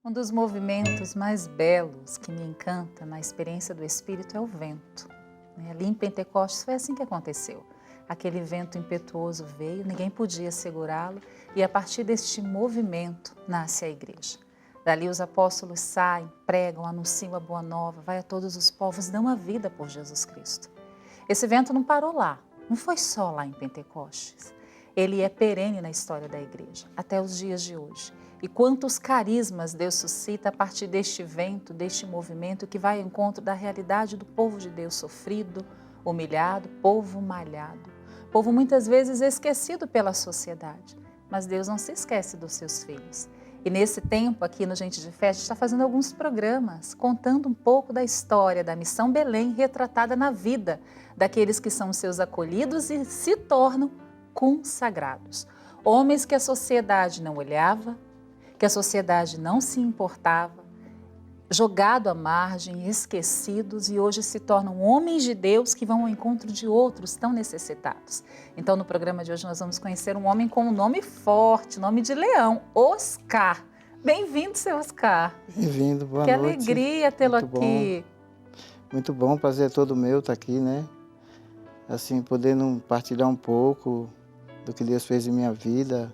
Um dos movimentos mais belos que me encanta na experiência do Espírito é o vento. Ali em Pentecostes foi assim que aconteceu. Aquele vento impetuoso veio, ninguém podia segurá-lo e a partir deste movimento nasce a igreja. Dali os apóstolos saem, pregam, anunciam a boa nova, vai a todos os povos, dão a vida por Jesus Cristo. Esse vento não parou lá, não foi só lá em Pentecostes. Ele é perene na história da igreja, até os dias de hoje. E quantos carismas Deus suscita a partir deste vento, deste movimento que vai ao encontro da realidade do povo de Deus sofrido, humilhado, povo malhado. Povo muitas vezes esquecido pela sociedade, mas Deus não se esquece dos seus filhos. E nesse tempo aqui no Gente de Fé, a gente está fazendo alguns programas, contando um pouco da história da Missão Belém retratada na vida daqueles que são seus acolhidos e se tornam consagrados. Homens que a sociedade não olhava, que a sociedade não se importava, jogado à margem, esquecidos e hoje se tornam homens de Deus que vão ao encontro de outros tão necessitados. Então no programa de hoje nós vamos conhecer um homem com um nome forte, nome de leão, Oscar. Bem-vindo, seu Oscar. Bem-vindo, boa noite. noite. Que alegria tê-lo aqui. Muito bom, prazer todo meu estar aqui, né? Assim, podendo partilhar um pouco do que Deus fez em minha vida.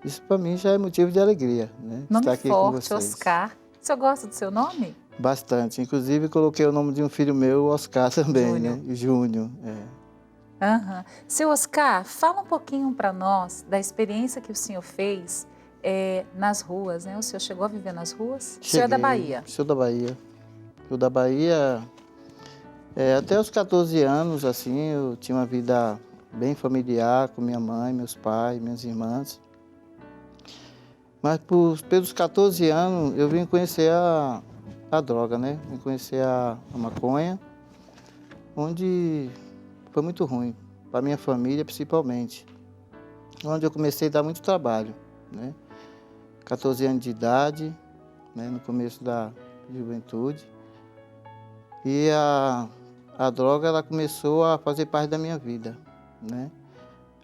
Isso para mim já é motivo de alegria, né? Nome estar aqui forte, com vocês. Oscar. O senhor gosta do seu nome? Bastante. Inclusive, coloquei o nome de um filho meu, Oscar também, Júnior. né? Júnior. Uhum. Seu Oscar, fala um pouquinho para nós da experiência que o senhor fez nas ruas, né? O senhor chegou a viver nas ruas? O senhor é da Bahia? Sou da Bahia. Eu da Bahia, até os 14 anos, assim, eu tinha uma vida bem familiar com minha mãe, meus pais, minhas irmãs. Mas pelos 14 anos eu vim conhecer a droga, né? Vim conhecer a maconha, onde foi muito ruim, para minha família principalmente. Onde eu comecei a dar muito trabalho, né? 14 anos de idade, né? No começo da juventude. E a droga ela começou a fazer parte da minha vida, né?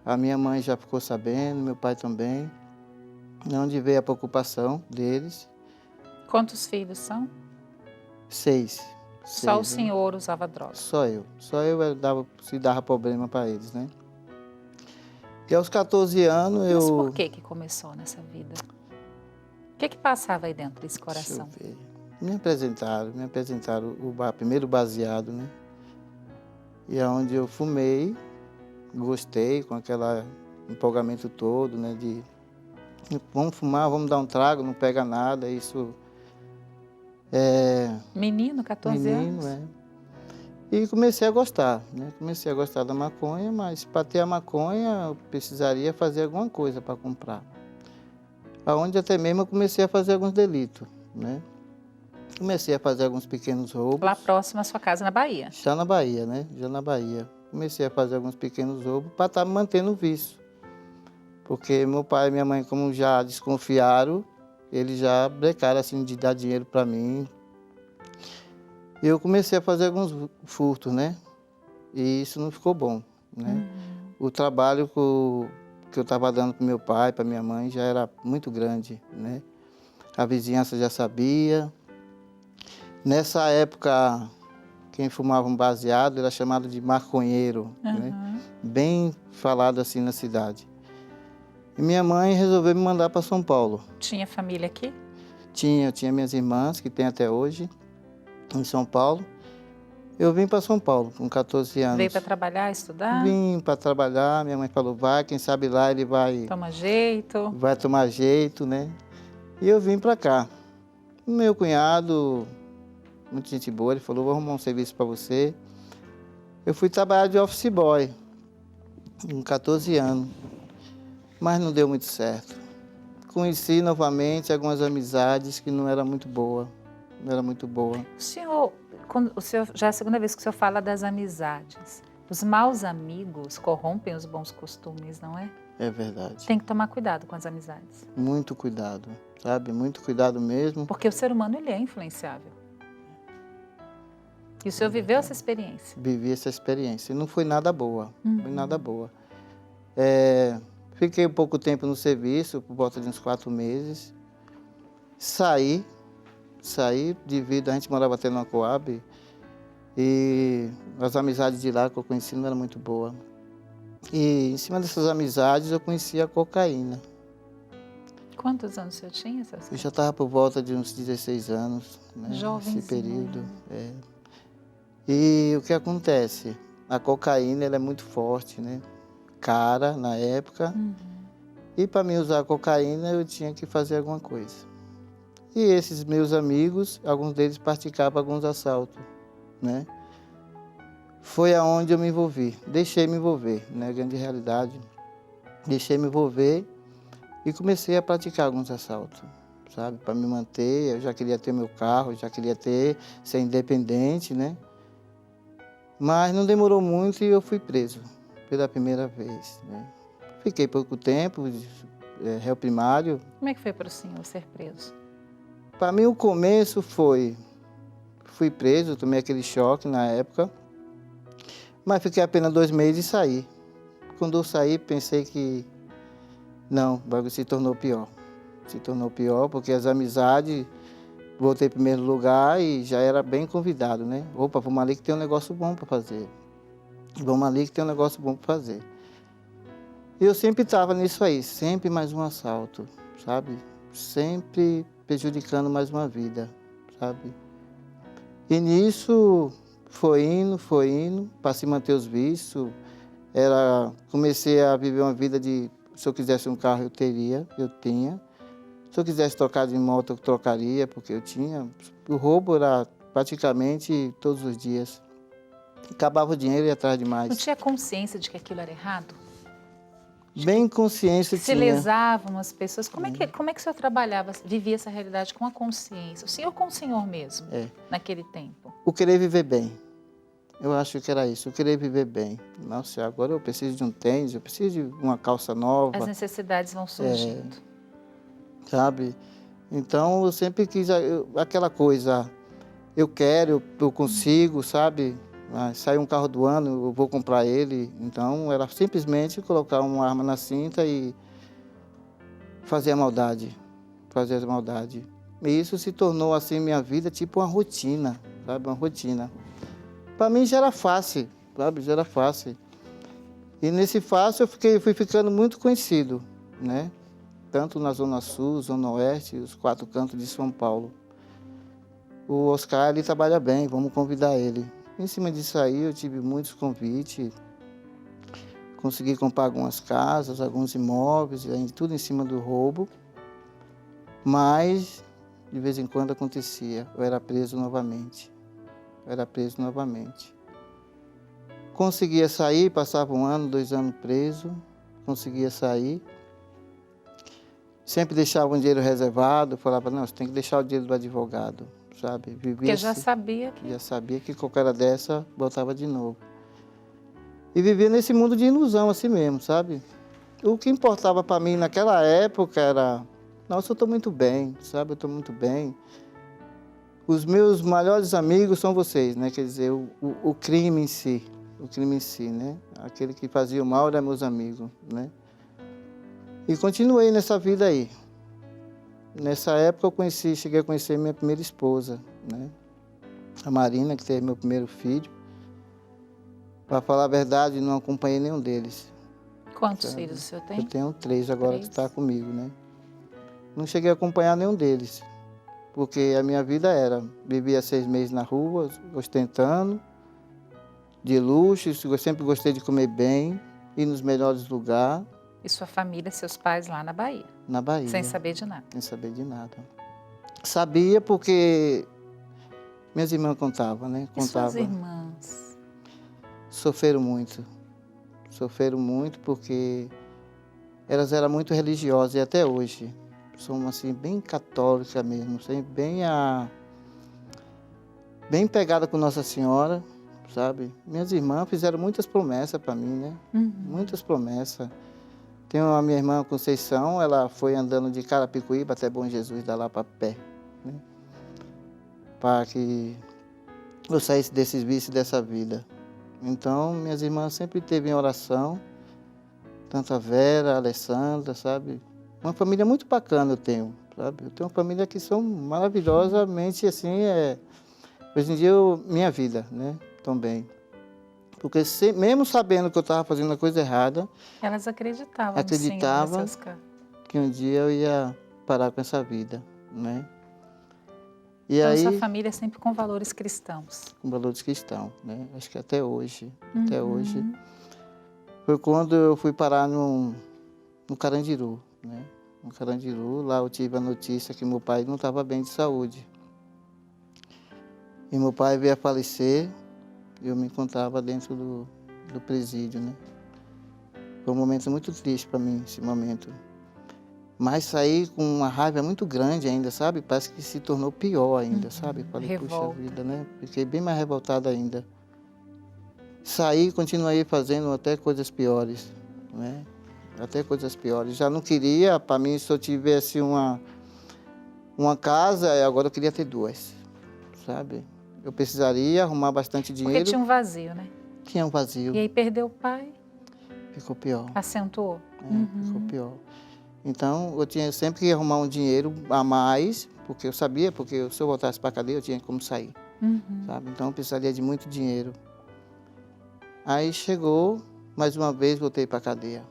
A minha mãe já ficou sabendo, meu pai também. Onde veio a preocupação deles. Quantos filhos são? 6. Só o senhor usava droga? Só eu. Só eu se dava problema para eles, né? E aos 14 anos Mas por que começou nessa vida? O que passava aí dentro desse coração? Deixa eu ver. Me apresentaram o primeiro baseado, né? E é onde eu fumei, gostei com aquele empolgamento todo, né? Vamos fumar, vamos dar um trago, não pega nada, isso Menino, 14 anos? E comecei a gostar, né? Comecei a gostar da maconha, mas para ter a maconha eu precisaria fazer alguma coisa para comprar. Aonde até mesmo eu comecei a fazer alguns delitos, né? Comecei a fazer alguns pequenos roubos. Lá próximo à sua casa, na Bahia? Já na Bahia, né? Já na Bahia. Comecei a fazer alguns pequenos roubos para estar me mantendo o vício. Porque meu pai e minha mãe, como já desconfiaram, eles já brecaram assim de dar dinheiro para mim. E eu comecei a fazer alguns furtos, né? E isso não ficou bom, né? O trabalho que eu estava dando para meu pai, para minha mãe, já era muito grande, né? A vizinhança já sabia. Nessa época, quem fumava um baseado era chamado de maconheiro, né? Bem falado assim na cidade. E minha mãe resolveu me mandar para São Paulo. Tinha família aqui? Tinha minhas irmãs, que tem até hoje, em São Paulo. Eu vim para São Paulo com 14 anos. Veio para trabalhar, estudar? Vim para trabalhar, minha mãe falou, vai, quem sabe lá ele vai... Toma jeito. Vai tomar jeito, né? E eu vim para cá. Meu cunhado, muita gente boa, ele falou, vou arrumar um serviço para você. Eu fui trabalhar de office boy, com 14 anos. Mas não deu muito certo. Conheci novamente algumas amizades que não era muito boa. Não era muito boa. O senhor, já é a segunda vez que o senhor fala das amizades. Os maus amigos corrompem os bons costumes, não é? É verdade. Tem que tomar cuidado com as amizades. Muito cuidado, sabe? Muito cuidado mesmo. Porque o ser humano, ele é influenciável. E o senhor viveu essa experiência? Vivi essa experiência. E não foi nada boa. Foi nada boa. Fiquei um pouco tempo no serviço, por volta de uns 4 meses. Saí, saí devido, a gente morava até numa Coab, e as amizades de lá que eu conheci não eram muito boas. E em cima dessas amizades eu conheci a cocaína. Quantos anos você tinha, seu Eu Célio? já estava por volta de uns 16 anos, né, nesse Jovenzinho. período. E o que acontece? A cocaína ela é muito forte, né? Cara na época. E para mim usar a cocaína eu tinha que fazer alguma coisa. E esses meus amigos, alguns deles praticavam alguns assaltos, né? Foi aonde eu me envolvi, deixei me envolver, né? Grande realidade. Deixei me envolver e comecei a praticar alguns assaltos, sabe? Para me manter, eu já queria ter meu carro, já queria ser independente, né? Mas não demorou muito e eu fui preso pela primeira vez, né? Fiquei pouco tempo, réu primário. Como é que foi para o senhor ser preso? Para mim o começo fui preso, tomei aquele choque na época, mas fiquei apenas 2 meses e saí. Quando eu saí, pensei que não, o bagulho se tornou pior. Se tornou pior porque as amizades, voltei em primeiro lugar e já era bem convidado, né? Opa, vamos ali que tem um negócio bom para fazer. Vamos ali que tem um negócio bom para fazer. E eu sempre estava nisso aí, sempre mais um assalto, sabe? Sempre prejudicando mais uma vida, sabe? E nisso foi indo, para se manter os vícios. Comecei a viver uma vida de, se eu quisesse um carro eu tinha. Se eu quisesse trocar de moto eu trocaria, porque eu tinha. O roubo era praticamente todos os dias. Acabava o dinheiro e ia atrás de mais. Não tinha consciência de que aquilo era errado? Bem consciência Se tinha. lesavam as pessoas. Como é que o senhor trabalhava, vivia essa realidade com a consciência? O senhor com o senhor mesmo, naquele tempo? O querer viver bem. Eu acho que era isso, o querer viver bem. Nossa, agora eu preciso de um tênis, eu preciso de uma calça nova. As necessidades vão surgindo. Sabe? Então eu sempre quis aquela coisa, eu quero, eu consigo, sabe? Sai um carro do ano, eu vou comprar ele. Então era simplesmente colocar uma arma na cinta e fazer a maldade. Fazer a maldade. E isso se tornou assim minha vida, tipo uma rotina, sabe? Uma rotina. Para mim já era fácil, sabe? Já era fácil. E nesse fácil eu fui ficando muito conhecido, né? Tanto na Zona Sul, Zona Oeste, os 4 cantos de São Paulo. O Oscar, ele trabalha bem, vamos convidar ele. Em cima disso aí, eu tive muitos convites, consegui comprar algumas casas, alguns imóveis, tudo em cima do roubo. Mas, de vez em quando acontecia, eu era preso novamente. Conseguia sair, passava 1 ano, 2 anos preso, conseguia sair. Sempre deixava um dinheiro reservado, falava, não, você tem que deixar o dinheiro do advogado, sabe? Porque já sabia que... Já sabia que qualquer hora dessa, voltava de novo. E vivia nesse mundo de ilusão assim mesmo, sabe? O que importava para mim naquela época era, nossa, eu estou muito bem, sabe? Eu estou muito bem. Os meus maiores amigos são vocês, né? Quer dizer, o crime em si, né? Aquele que fazia o mal eram meus amigos, né? E continuei nessa vida aí. Nessa época eu cheguei a conhecer minha primeira esposa, né? A Marina, que teve meu primeiro filho. Para falar a verdade, não acompanhei nenhum deles. Quantos filhos o senhor tem? Eu tenho 3 agora 3. que está comigo, né? Não cheguei a acompanhar nenhum deles, porque a minha vida vivia 6 meses na rua, ostentando, de luxo, eu sempre gostei de comer bem, ir nos melhores lugares. E sua família, seus pais lá na Bahia? Na Bahia. Sem saber de nada? Sem saber de nada. Sabia porque minhas irmãs contavam, né? E suas irmãs? Sofreram muito porque elas eram muito religiosas e até hoje são assim bem católicas mesmo, bem pegada com Nossa Senhora, sabe? Minhas irmãs fizeram muitas promessas para mim, né? Muitas promessas. Tem uma minha irmã Conceição, ela foi andando de Carapicuíba até Bom Jesus, da lá para pé, né? Para que eu saísse desses vícios dessa vida. Então, minhas irmãs sempre teve em oração, tanto a Vera, a Alessandra, sabe? Uma família muito bacana eu tenho, sabe? Eu tenho uma família que são maravilhosamente, assim, hoje em dia, minha vida, né? Também. Porque mesmo sabendo que eu estava fazendo a coisa errada, Elas acreditavam no Senhor, acreditava nos seus casos. que um dia eu ia parar com essa vida, né? E Então, sua aí, família é sempre com valores cristãos. com valores cristãos, né? Acho que até hoje, Uhum. foi quando eu fui parar no Carandiru, né? No Carandiru, lá eu tive a notícia que meu pai não estava bem de saúde. E meu pai veio a falecer e eu me encontrava dentro do presídio, né? Foi um momento muito triste para mim, esse momento. Mas saí com uma raiva muito grande ainda, sabe? Parece que se tornou pior ainda, sabe? Falei, puxa Revolta. vida, né? Fiquei bem mais revoltado ainda. Saí e continuei fazendo até coisas piores, né? Até coisas piores. Já não queria, para mim, se eu tivesse uma casa, agora eu queria ter duas, sabe? Eu precisaria arrumar bastante Porque dinheiro. tinha um vazio, né? Tinha um vazio. E aí perdeu o pai, Ficou pior. acentuou. Ficou pior. Então, eu tinha sempre que arrumar um dinheiro a mais, porque eu sabia, porque se eu voltasse para a cadeia, eu tinha como sair, sabe? Então, eu precisaria de muito dinheiro. Aí chegou, mais uma vez, voltei para a cadeia.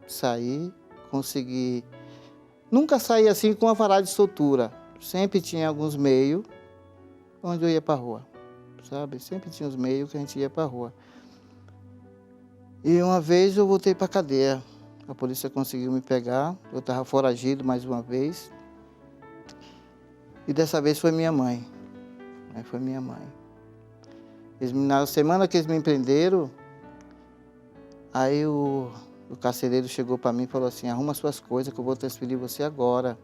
Saí, consegui. Nunca saí assim com uma varada de soltura. Sempre tinha alguns meios onde eu ia para a rua, sabe? Sempre tinha os meios que a gente ia para a rua. E uma vez eu voltei para a cadeia. A polícia conseguiu me pegar. Eu estava foragido mais uma vez. E dessa vez foi minha mãe. Foi minha mãe. Na semana que eles me prenderam, aí o carcereiro chegou para mim e falou assim, arruma suas coisas que eu vou transferir você agora.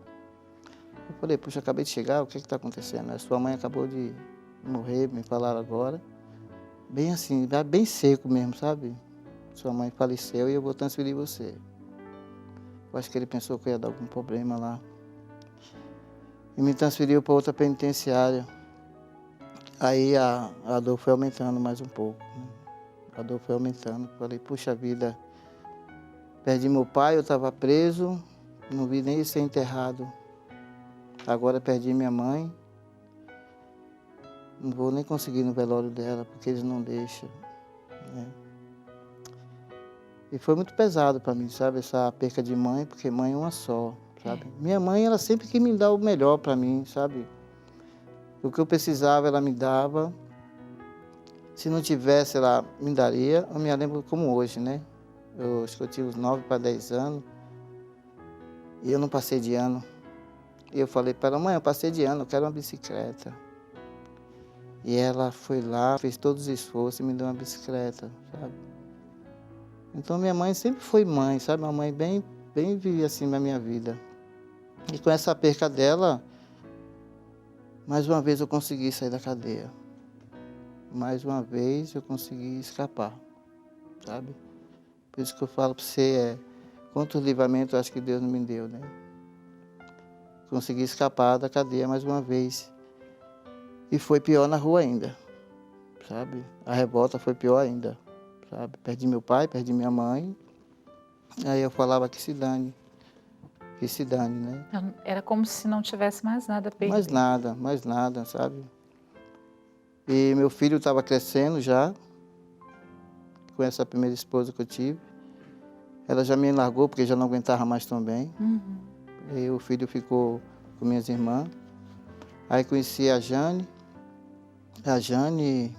Eu falei, puxa, acabei de chegar, o que está acontecendo? A sua mãe acabou de morrer, me falaram agora. Bem assim, bem seco mesmo, sabe? Sua mãe faleceu e eu vou transferir você. Eu acho que ele pensou que eu ia dar algum problema lá. E me transferiu para outra penitenciária. Aí a dor foi aumentando mais um pouco, né? A dor foi aumentando. Falei, puxa vida, perdi meu pai, eu estava preso, não vi nem ele ser enterrado. Agora perdi minha mãe. Não vou nem conseguir ir no velório dela, porque eles não deixam, né? E foi muito pesado para mim, sabe, essa perca de mãe, porque mãe é uma só, sabe? Minha mãe, ela sempre quis me dar o melhor para mim, sabe? O que eu precisava, ela me dava. Se não tivesse, ela me daria. Eu me lembro como hoje, né? Eu acho que eu tinha uns 9 para 10 anos. E eu não passei de ano. E eu falei para ela, mãe, eu passei de ano, eu quero uma bicicleta. E ela foi lá, fez todos os esforços e me deu uma bicicleta, sabe? Então, minha mãe sempre foi mãe, sabe? Uma mãe bem vivia assim na minha vida. E com essa perca dela, mais uma vez eu consegui sair da cadeia. Mais uma vez eu consegui escapar, sabe? Por isso que eu falo para você, quantos livramentos eu acho que Deus não me deu, né? Consegui escapar da cadeia mais uma vez. E foi pior na rua ainda, sabe? A revolta foi pior ainda, sabe? Perdi meu pai, perdi minha mãe. Aí eu falava que se dane, né? Era como se não tivesse mais nada a perder. Mais nada, sabe? E meu filho estava crescendo já, com essa primeira esposa que eu tive. Ela já me largou porque já não aguentava mais também. E o filho ficou com minhas irmãs. Aí conheci a Jane. A Jane,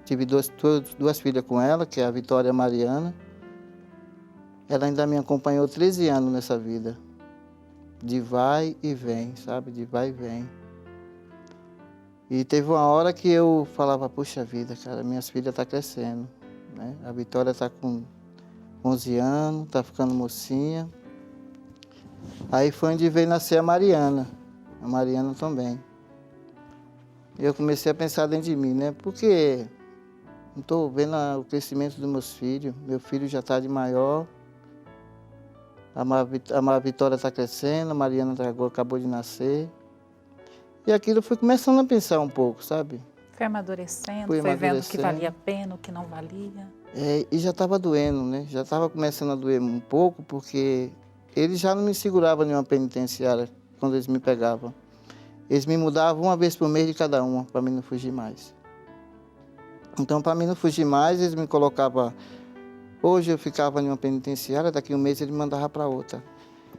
tive duas filhas com ela, que é a Vitória e a Mariana. Ela ainda me acompanhou 13 anos nessa vida. De vai e vem, sabe? De vai e vem. E teve uma hora que eu falava, puxa vida, cara, minhas filhas estão crescendo, né? A Vitória está com 11 anos, está ficando mocinha. Aí foi onde veio nascer a Mariana também. E eu comecei a pensar dentro de mim, né? Porque não estou vendo o crescimento dos meus filhos. Meu filho já está de maior. A Vitória está crescendo, a Mariana acabou de nascer. E aquilo eu fui começando a pensar um pouco, sabe? Foi amadurecendo, foi vendo o que valia a pena, o que não valia. E já estava doendo, né? Já estava começando a doer um pouco, porque ele já não me segurava em uma penitenciária quando eles me pegavam. Eles me mudavam uma vez por mês de cada uma, para mim não fugir mais. Então, para mim não fugir mais, eles me colocavam... Hoje eu ficava em uma penitenciária, daqui a um mês ele me mandava para outra.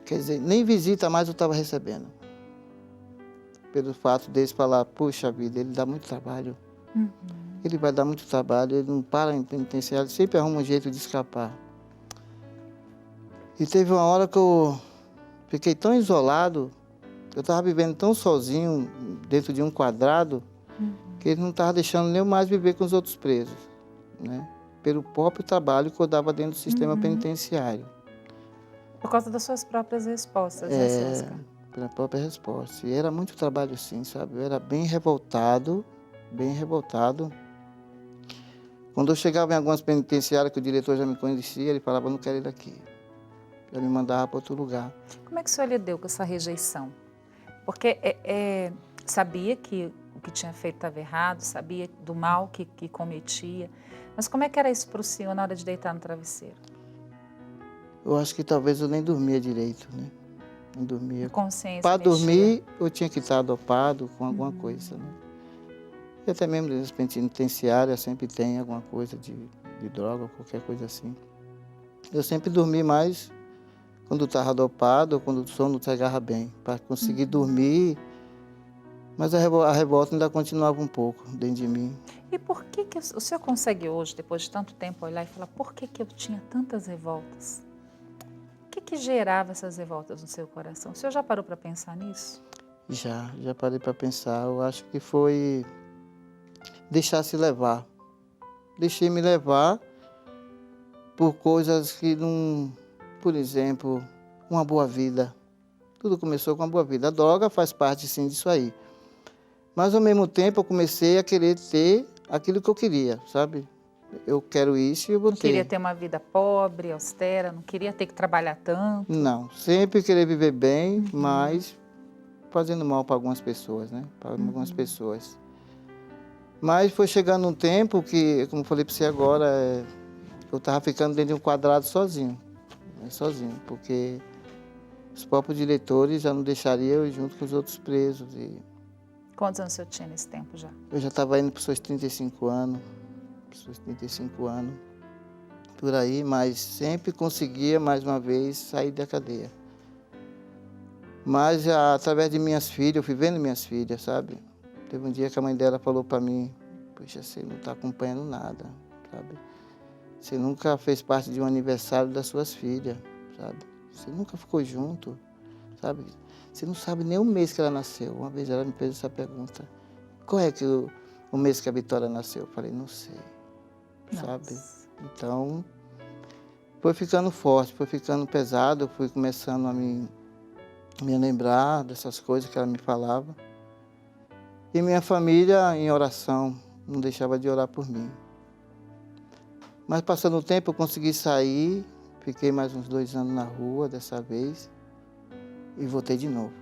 Quer dizer, nem visita mais eu estava recebendo. Pelo fato deles falar, puxa vida, ele dá muito trabalho. Ele vai dar muito trabalho, ele não para em penitenciária, sempre arruma um jeito de escapar. E teve uma hora que eu fiquei tão isolado, eu estava vivendo tão sozinho, dentro de um quadrado, que ele não estava deixando nem eu mais viver com os outros presos, né? Pelo próprio trabalho que eu dava dentro do sistema penitenciário. Por causa das suas próprias respostas, né, César? Pela própria resposta. E era muito trabalho sim, sabe? Eu era bem revoltado, bem revoltado. Quando eu chegava em algumas penitenciárias que o diretor já me conhecia, ele falava, não quero ir daqui. Já me mandava para outro lugar. Como é que o senhor lidou com essa rejeição? Porque sabia que o que tinha feito estava errado, sabia do mal que cometia, mas como é que era isso para o senhor na hora de deitar no travesseiro? Eu acho que talvez eu nem dormia direito, né? Não dormia. Consciência Para mexia. dormir, eu tinha que estar dopado com alguma coisa, né? E até mesmo nas penitenciárias sempre tem alguma coisa de droga, qualquer coisa assim. Eu sempre dormi mais quando estava dopado ou quando o sono chegava bem, para conseguir dormir, mas a revolta ainda continuava um pouco dentro de mim. E por que o senhor consegue hoje, depois de tanto tempo, olhar e falar, por que eu tinha tantas revoltas? O que gerava essas revoltas no seu coração? O senhor já parou para pensar nisso? Já parei para pensar. Eu acho que foi deixar-se levar. Deixei me levar por coisas que não... Por exemplo, uma boa vida. Tudo começou com uma boa vida. A droga faz parte, sim, disso aí. Mas, ao mesmo tempo, eu comecei a querer ter aquilo que eu queria, sabe? Eu quero isso e eu vou ter. Não queria ter uma vida pobre, austera, não queria ter que trabalhar tanto? Não, sempre querer viver bem, mas fazendo mal para algumas pessoas, né? Para algumas pessoas. Mas foi chegando um tempo que, como eu falei para você agora, eu estava ficando dentro de um quadrado sozinho. Sozinho, porque os próprios diretores já não deixariam eu junto com os outros presos. E Quantos anos o senhor tinha nesse tempo já? eu já estava indo para os seus 35 anos. Por aí, mas sempre conseguia, mais uma vez, sair da cadeia. Mas, através de minhas filhas, eu fui vendo minhas filhas, sabe? Teve um dia que a mãe dela falou para mim, poxa, você não está acompanhando nada, sabe? Você nunca fez parte de um aniversário das suas filhas, sabe? Você nunca ficou junto, sabe? Você não sabe nem o mês que ela nasceu. Uma vez ela me fez essa pergunta. Qual é que o mês que a Vitória nasceu? Eu falei, não sei. Sabe? Então, foi ficando forte, foi ficando pesado, eu fui começando a me lembrar dessas coisas que ela me falava. E minha família, em oração, não deixava de orar por mim. Mas, passando o tempo, eu consegui sair, fiquei mais uns 2 anos na rua dessa vez e voltei de novo.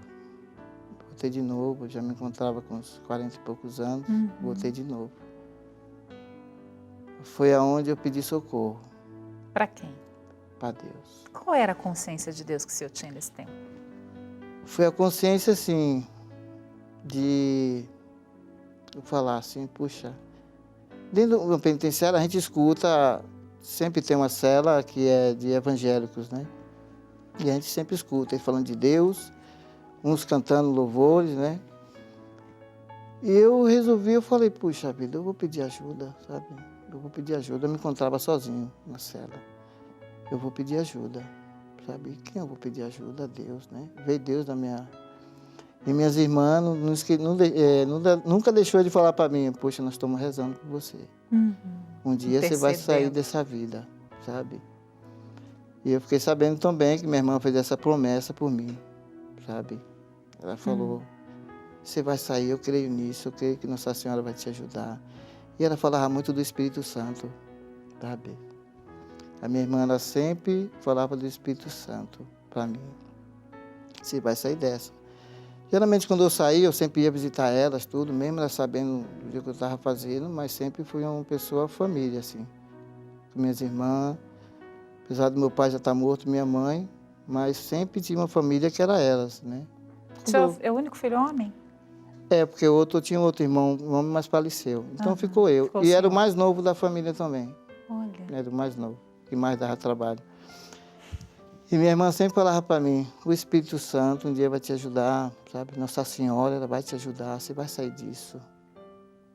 Já me encontrava com uns 40 e poucos anos, voltei de novo. Foi aonde eu pedi socorro. Para quem? Para Deus. Qual era a consciência de Deus que o senhor tinha nesse tempo? Foi a consciência, assim, de eu falar assim, puxa, dentro do penitenciário a gente escuta, sempre tem uma cela que é de evangélicos, né? E a gente sempre escuta eles falando de Deus, uns cantando louvores, né? E eu resolvi, eu falei, puxa vida, eu vou pedir ajuda, sabe? Eu vou pedir ajuda. Eu me encontrava sozinho na cela. Eu vou pedir ajuda, sabe? Quem eu vou pedir ajuda? A Deus, né? Veio Deus na minha... E minhas irmãs nunca deixou de falar para mim, poxa, nós estamos rezando por você. Um dia você vai sair dessa vida, sabe? E eu fiquei sabendo também que minha irmã fez essa promessa por mim, sabe? Ela falou, você vai sair, eu creio nisso, eu creio que Nossa Senhora vai te ajudar. E ela falava muito do Espírito Santo, sabe? A minha irmã, ela sempre falava do Espírito Santo para mim. Você vai sair dessa. Geralmente, quando eu saía, eu sempre ia visitar elas, tudo, mesmo elas sabendo do que eu estava fazendo, mas sempre fui uma pessoa família, assim. Com minhas irmãs, apesar do meu pai já estar morto, minha mãe, mas sempre tinha uma família que era elas, né? É o único filho homem? É, porque tinha outro irmão, um homem, mas faleceu. Então ficou eu. Ficou E era o senhor. mais novo da família também. Olha, Era o mais novo, que mais dava trabalho. E minha irmã sempre falava para mim, o Espírito Santo um dia vai te ajudar, sabe? Nossa Senhora, ela vai te ajudar, você vai sair disso.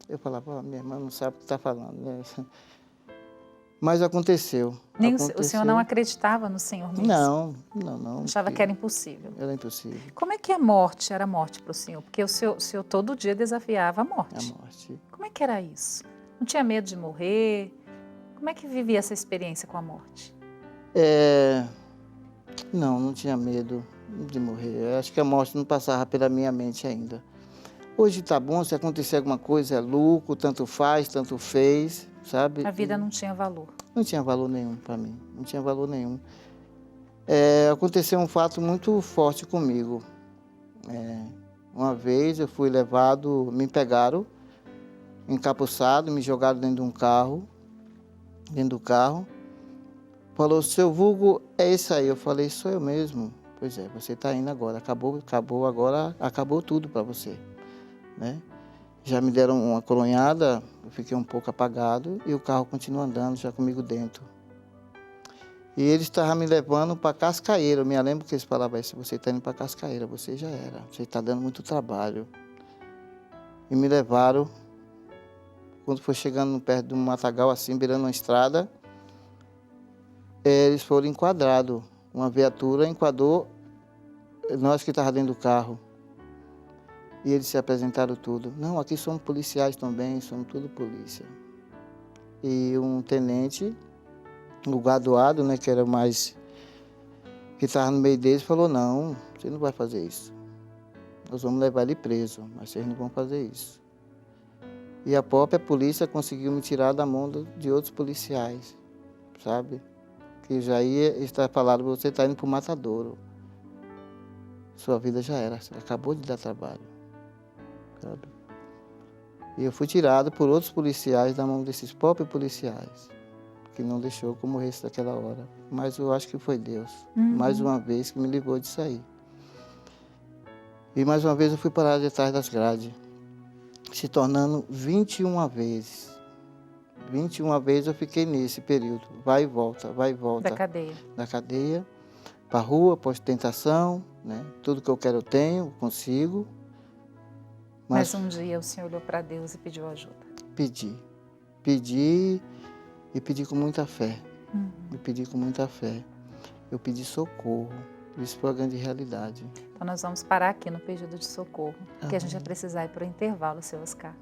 Eu falava, minha irmã não sabe o que está falando, né? Mas aconteceu. nem o senhor não acreditava no Senhor mesmo? Não. Achava que era impossível. Era impossível. Como é que a morte era morte para o senhor? Porque o senhor todo dia desafiava a morte. A morte. Como é que era isso? Não tinha medo de morrer? Como é que vivia essa experiência com a morte? Não tinha medo de morrer. Eu acho que a morte não passava pela minha mente ainda. Hoje tá bom, se acontecer alguma coisa é lucro, tanto faz, tanto fez, sabe? A vida não tinha valor. Não tinha valor nenhum para mim, não tinha valor nenhum. Aconteceu um fato muito forte comigo. Uma vez eu fui levado, me pegaram, encapuçado, me jogaram dentro do carro. Falou, seu vulgo é esse aí. Eu falei, sou eu mesmo. Pois é, você está indo agora, acabou tudo para você, né? Já me deram uma coronhada, eu fiquei um pouco apagado e o carro continua andando já comigo dentro. E eles estavam me levando para Cascaeira. Eu me lembro que eles falavam, se você está indo para Cascaeira, você já era, você está dando muito trabalho. E me levaram, quando foi chegando perto de um matagal assim, beirando uma estrada, eles foram enquadrados. Uma viatura enquadrou nós que estávamos dentro do carro. E eles se apresentaram tudo. Não, aqui somos policiais também, somos tudo polícia. E um tenente, o graduado, né, que era mais... que estava no meio deles, falou, não, você não vai fazer isso. Nós vamos levar ele preso, mas vocês não vão fazer isso. E a própria polícia conseguiu me tirar da mão de outros policiais, sabe? Que já ia estar falando, você está indo para o matadouro. Sua vida já era, você acabou de dar trabalho, sabe? E eu fui tirado por outros policiais da mão desses próprios policiais, que não deixou que eu morresse daquela hora. Mas eu acho que foi Deus, mais uma vez, que me livrou disso aí. E mais uma vez eu fui parado de trás das grades, se tornando 21 vezes. 21 vezes eu fiquei nesse período, vai e volta. Da cadeia. Da cadeia, para a rua, para ostentação, né? Tudo que eu quero eu tenho, consigo. Mas um dia o senhor olhou para Deus e pediu ajuda. Pedi e pedi com muita fé. Eu pedi socorro, isso foi a grande realidade. Então nós vamos parar aqui no pedido de socorro, porque a gente vai precisar ir para o intervalo, seu Oscar.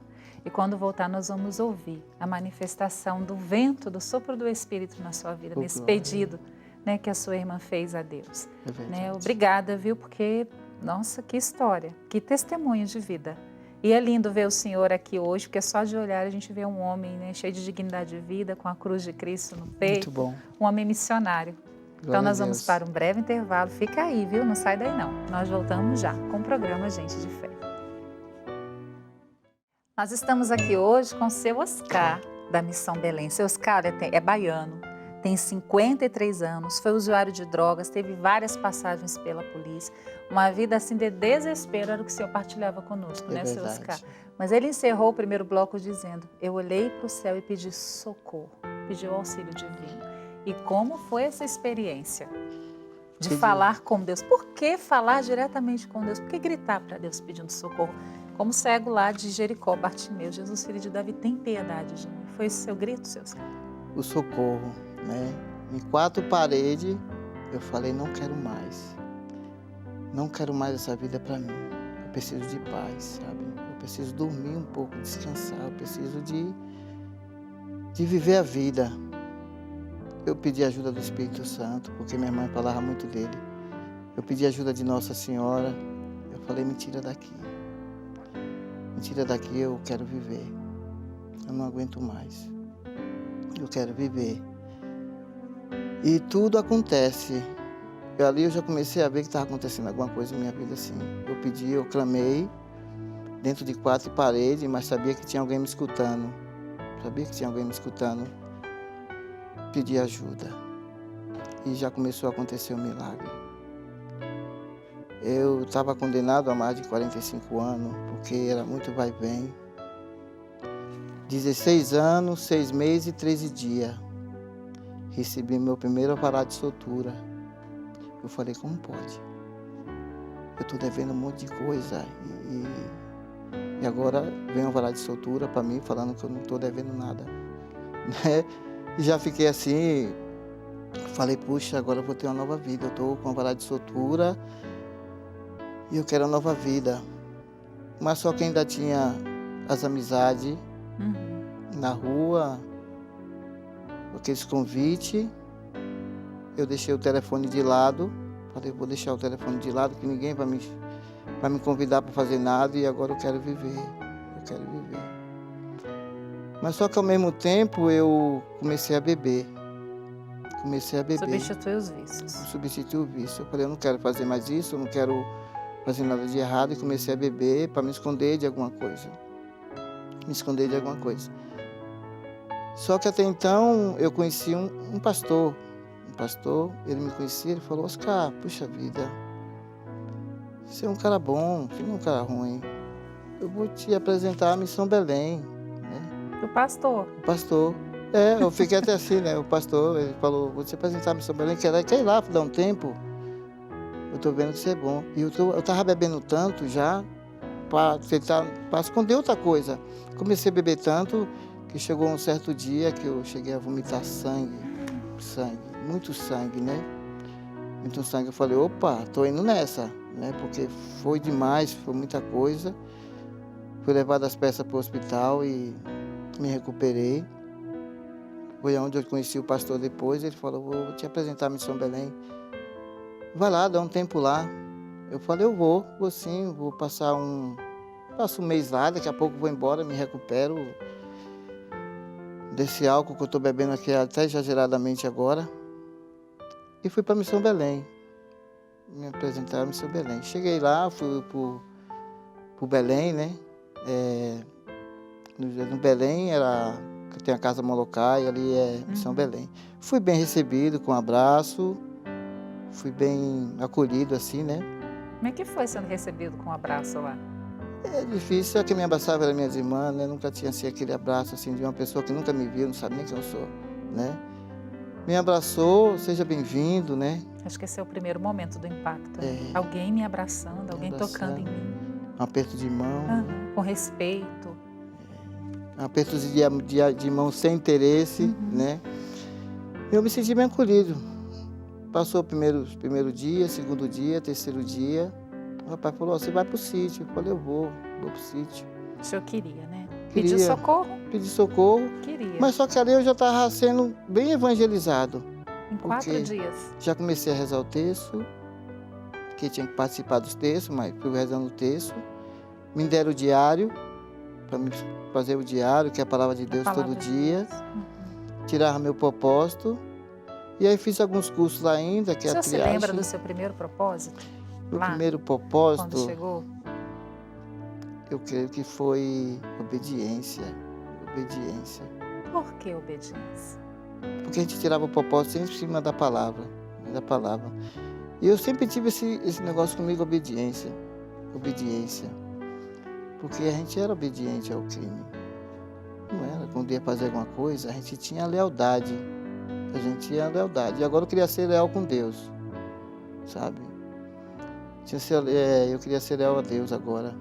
E quando voltar, nós vamos ouvir a manifestação do vento, do sopro do Espírito na sua vida, nesse pedido, né, que a sua irmã fez a Deus. Né? Obrigada, viu? Porque, nossa, que história, que testemunho de vida. E é lindo ver o senhor aqui hoje, porque só de olhar a gente vê um homem, né, cheio de dignidade de vida, com a cruz de Cristo no peito. Muito bom. Um homem missionário. Então nós vamos para um breve intervalo. Fica aí, viu? Não sai daí não. Nós voltamos já com o programa Gente de Fé. Nós estamos aqui hoje com o seu Oscar, da Missão Belém. Seu Oscar é baiano, tem 53 anos, foi usuário de drogas, teve várias passagens pela polícia. Uma vida assim de desespero era o que o senhor partilhava conosco, né, seu Oscar? Mas ele encerrou o primeiro bloco dizendo, eu olhei para o céu e pedi socorro, pedi o auxílio divino. E como foi essa experiência de falar com Deus? Por que falar diretamente com Deus? Por que gritar para Deus pedindo socorro? Como o cego lá de Jericó, Bartimeu, Jesus, filho de Davi, tem piedade de mim. Foi esse seu grito, seu Oscar? O socorro, né? Em 4 paredes, eu falei, não quero mais. Não quero mais essa vida para mim. Eu preciso de paz, sabe? Eu preciso dormir um pouco, descansar. Eu preciso de viver a vida. Eu pedi ajuda do Espírito Santo, porque minha mãe falava muito dele. Eu pedi ajuda de Nossa Senhora. Eu falei, me tira daqui. Me tira daqui, eu quero viver. Eu não aguento mais. Eu quero viver. E tudo acontece. Ali eu já comecei a ver que estava acontecendo alguma coisa em minha vida assim. Eu pedi, eu clamei, dentro de 4 paredes, mas sabia que tinha alguém me escutando. Pedi ajuda. E já começou a acontecer um milagre. Eu estava condenado a mais de 45 anos, porque era muito vai e vem. 16 anos, 6 meses e 13 dias. Recebi meu primeiro alvará de soltura. Eu falei, como pode? Eu estou devendo um monte de coisa. E agora vem um alvará de soltura para mim, falando que eu não estou devendo nada. Né? E já fiquei assim, falei, puxa, agora eu vou ter uma nova vida. Eu estou com um alvará de soltura e eu quero uma nova vida. Mas só que ainda tinha as amizades na rua, aqueles convites. Eu deixei o telefone de lado. Falei, vou deixar o telefone de lado, que ninguém vai me convidar para fazer nada, e agora eu quero viver. Eu quero viver. Mas só que ao mesmo tempo eu comecei a beber. Substituir os vícios. Substituir o vício. Eu falei, eu não quero fazer mais isso, eu não quero fazer nada de errado, e comecei a beber para me esconder de alguma coisa. Só que até então eu conheci um pastor. Ele me conhecia, ele falou, Oscar, puxa vida, você é um cara bom, você não é um cara ruim. Eu vou te apresentar a Missão Belém. Né? O pastor. O pastor. Eu fiquei até assim, né? O pastor, ele falou, vou te apresentar a Missão Belém, quer ir lá, dar um tempo? Eu tô vendo que você é bom. E eu tava bebendo tanto já, para esconder outra coisa. Comecei a beber tanto, que chegou um certo dia que eu cheguei a vomitar sangue, muito sangue, né? Muito sangue. Eu falei, opa, tô indo nessa, né? Porque foi demais, foi muita coisa. Fui levado as peças para o hospital e me recuperei. Foi onde eu conheci o pastor depois. Ele falou, vou te apresentar a Missão Belém. Vai lá, dá um tempo lá. Eu falei, eu vou sim, vou passo um mês lá, daqui a pouco vou embora, me recupero desse álcool que eu estou bebendo aqui até exageradamente agora. E fui para a Missão Belém, me apresentar a Missão Belém. Cheguei lá, fui para o Belém, né? No Belém que tem a Casa Molokai, ali é Missão Belém. Fui bem recebido, com um abraço, fui bem acolhido assim, né? Como é que foi sendo recebido com um abraço lá? É difícil, só quem me abraçava eram minhas irmãs, né? Nunca tinha assim, aquele abraço assim, de uma pessoa que nunca me viu, não sabe nem quem eu sou, né? Me abraçou, seja bem-vindo, né? Acho que esse é o primeiro momento do impacto. Né? Alguém me abraçando, alguém tocando em mim. Um aperto de mão. Com respeito. Um aperto de mão sem interesse, né? Eu me senti bem acolhido. Passou o primeiro dia, segundo dia, terceiro dia. O rapaz falou, você vai para o sítio. Eu falei, eu vou para o sítio. O senhor queria, né? Queria. Pedir socorro? Pedir socorro. Queria. Mas só que ali eu já estava sendo bem evangelizado. Em 4 dias. Já comecei a rezar o texto, que tinha que participar dos textos, mas fui rezando o texto. Me deram o diário, para me fazer o diário, que é a palavra de Deus todo dia. Tirava meu propósito. E aí fiz alguns cursos lá ainda, que é a triagem. Você lembra do seu primeiro propósito? O primeiro propósito, quando chegou? Eu creio que foi obediência. Por que obediência? Porque a gente tirava o propósito sempre em cima da palavra. E eu sempre tive esse negócio comigo, obediência. Porque a gente era obediente ao crime. Não era, quando ia fazer alguma coisa, a gente tinha lealdade. E agora eu queria ser leal com Deus, sabe? Eu queria ser leal a Deus agora,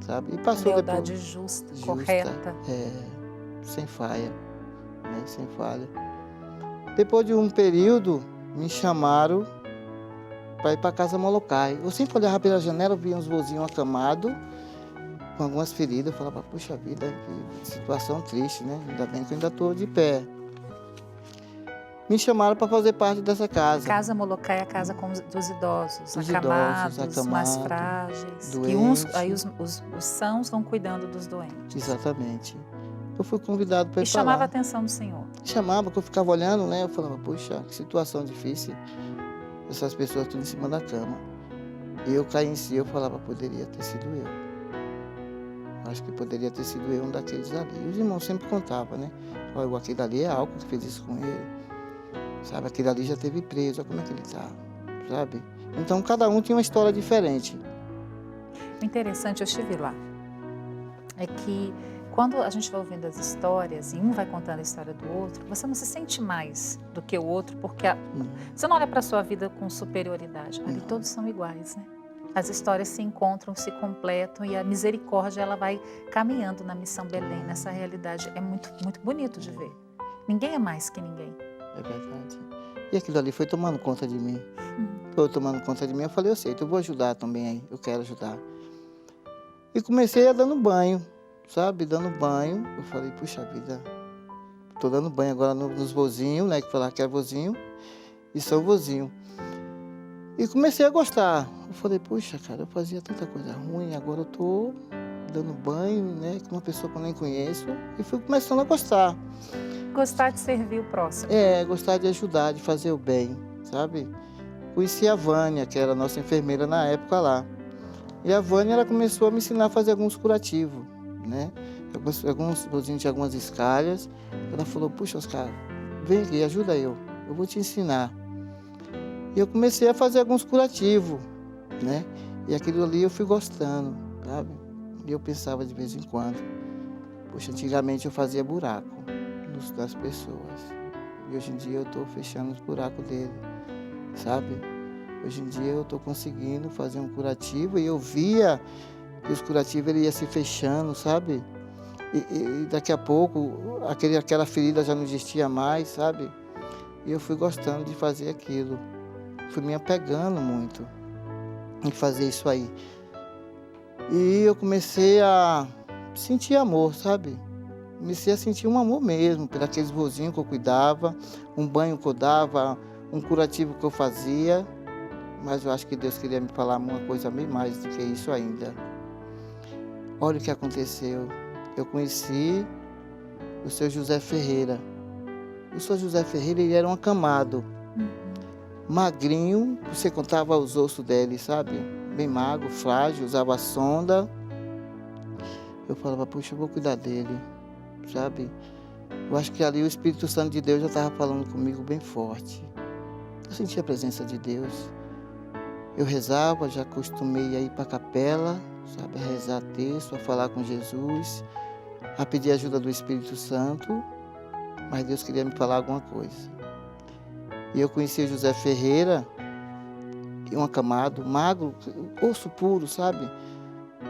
sabe? E passou lealdade depois. justa, correta. Sem falha, né? Sem falha. Depois de um período, me chamaram para ir para a Casa Molokai. Eu sempre olhava pela janela, via uns vozinhos acamados, com algumas feridas. Eu falava, puxa vida, que situação triste, né? Ainda bem que eu ainda estou de pé. Me chamaram para fazer parte dessa casa. Casa Molokai é a casa dos idosos, acamados, mais frágeis. Doentes. Que aí os sãos vão cuidando dos doentes. Exatamente. Eu fui convidado para ir para lá. E chamava a atenção do Senhor? Chamava, porque eu ficava olhando, né? Eu falava, puxa, que situação difícil. Essas pessoas tudo em cima da cama. E eu caí em si, eu falava, poderia ter sido eu. Acho que poderia ter sido eu um daqueles ali. E os irmãos sempre contavam, né? Olha, aquele ali é álcool que fez isso com ele. Sabe, aquele ali já teve preso, olha como é que ele está, sabe? Então, cada um tinha uma história diferente. O interessante, eu estive lá, é que quando a gente vai ouvindo as histórias e um vai contando a história do outro, você não se sente mais do que o outro, porque você não olha para a sua vida com superioridade. Ali todos são iguais, né? As histórias se encontram, se completam e a misericórdia ela vai caminhando na Missão Belém, nessa realidade. É muito, muito bonito de ver. Ninguém é mais que ninguém. É verdade. E aquilo ali foi tomando conta de mim. Foi tomando conta de mim. Eu falei, eu sei, eu vou ajudar também aí. Eu quero ajudar. E comecei a dando banho, sabe? Dando banho. Eu falei, puxa vida, tô dando banho agora nos vozinhos, né? Que falava que era vozinho. E sou vozinho. E comecei a gostar. Eu falei, puxa, cara, eu fazia tanta coisa ruim, agora eu tô dando banho, né? Com uma pessoa que eu nem conheço. E fui começando a gostar. Gostar de servir o próximo. Gostar de ajudar, de fazer o bem, sabe? Conheci a Vânia, que era a nossa enfermeira na época lá. E a Vânia, ela começou a me ensinar a fazer alguns curativos, né? Tinha algumas escalhas. Ela falou, puxa, Oscar, vem aqui, ajuda eu vou te ensinar. E eu comecei a fazer alguns curativos, né? E aquilo ali eu fui gostando, sabe? E eu pensava de vez em quando, poxa, antigamente eu fazia buraco das pessoas. E hoje em dia eu estou fechando os buracos dele, sabe? Hoje em dia eu estou conseguindo fazer um curativo e eu via que os curativos ele ia se fechando, sabe? E daqui a pouco aquela ferida já não existia mais, sabe? E eu fui gostando de fazer aquilo. Fui me apegando muito em fazer isso aí. E eu comecei a sentir amor, sabe? Comecei a sentir um amor mesmo, por aqueles vozinhos que eu cuidava, um banho que eu dava, um curativo que eu fazia. Mas eu acho que Deus queria me falar uma coisa bem mais do que isso ainda. Olha o que aconteceu. Eu conheci o seu José Ferreira. O seu José Ferreira, ele era um acamado. Magrinho, você contava os ossos dele, sabe? Bem magro, frágil, usava sonda. Eu falava, puxa, eu vou cuidar dele, sabe? Eu acho que ali o Espírito Santo de Deus já estava falando comigo bem forte. Eu sentia a presença de Deus. Eu rezava, já acostumei a ir para a capela, sabe? A rezar texto, a falar com Jesus, a pedir ajuda do Espírito Santo. Mas Deus queria me falar alguma coisa. E eu conheci o José Ferreira, um acamado, magro, osso puro, sabe?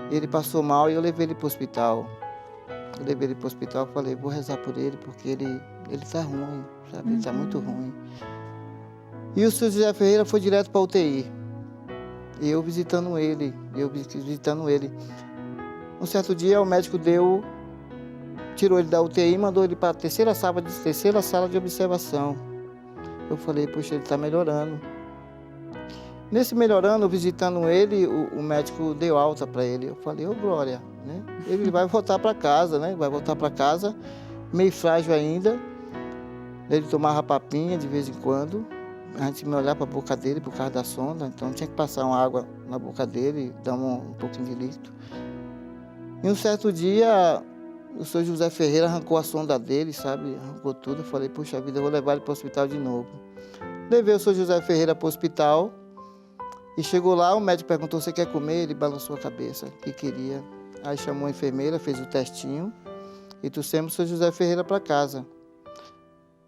Ele passou mal e eu levei ele para o hospital. Eu levei ele para o hospital e falei, vou rezar por ele, porque ele está ruim, sabe? Ele está muito ruim. E o seu José Ferreira foi direto para a UTI. E eu visitando ele. Um certo dia o médico tirou ele da UTI e mandou ele para a terceira sala de observação. Eu falei, puxa, ele está melhorando. Nesse melhorando, visitando ele, o médico deu alta para ele. Eu falei, ô Glória, né? Ele vai voltar para casa, né? Vai voltar para casa, meio frágil ainda. Ele tomava papinha de vez em quando. A gente me olhava para a boca dele por causa da sonda, então tinha que passar uma água na boca dele, dar um pouquinho de líquido. E um certo dia, o senhor José Ferreira arrancou a sonda dele, sabe? Arrancou tudo. Eu falei, puxa vida, eu vou levar ele para o hospital de novo. Levei o senhor José Ferreira para o hospital e chegou lá, o médico perguntou, você quer comer? Ele balançou a cabeça, que queria. Aí chamou a enfermeira, fez o testinho e trouxemos o senhor José Ferreira para casa.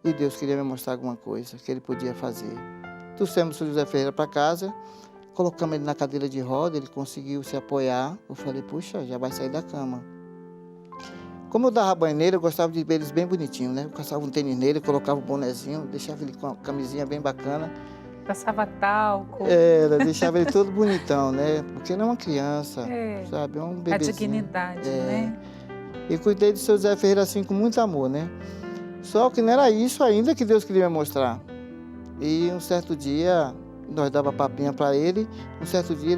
E Deus queria me mostrar alguma coisa que ele podia fazer. Trouxemos o senhor José Ferreira para casa, colocamos ele na cadeira de roda, ele conseguiu se apoiar. Eu falei, puxa, já vai sair da cama. Como eu dava banho nele, eu gostava de ver eles bem bonitinhos, né? Eu passava um tênis nele, colocava um bonezinho, deixava ele com uma camisinha bem bacana. Passava talco. Deixava ele todo bonitão, né? Porque não é uma criança, sabe? É um bebezinho. A dignidade, né? E cuidei do seu Zé Ferreira assim com muito amor, né? Só que não era isso ainda que Deus queria me mostrar. E um certo dia, nós dava papinha para ele. Um certo dia,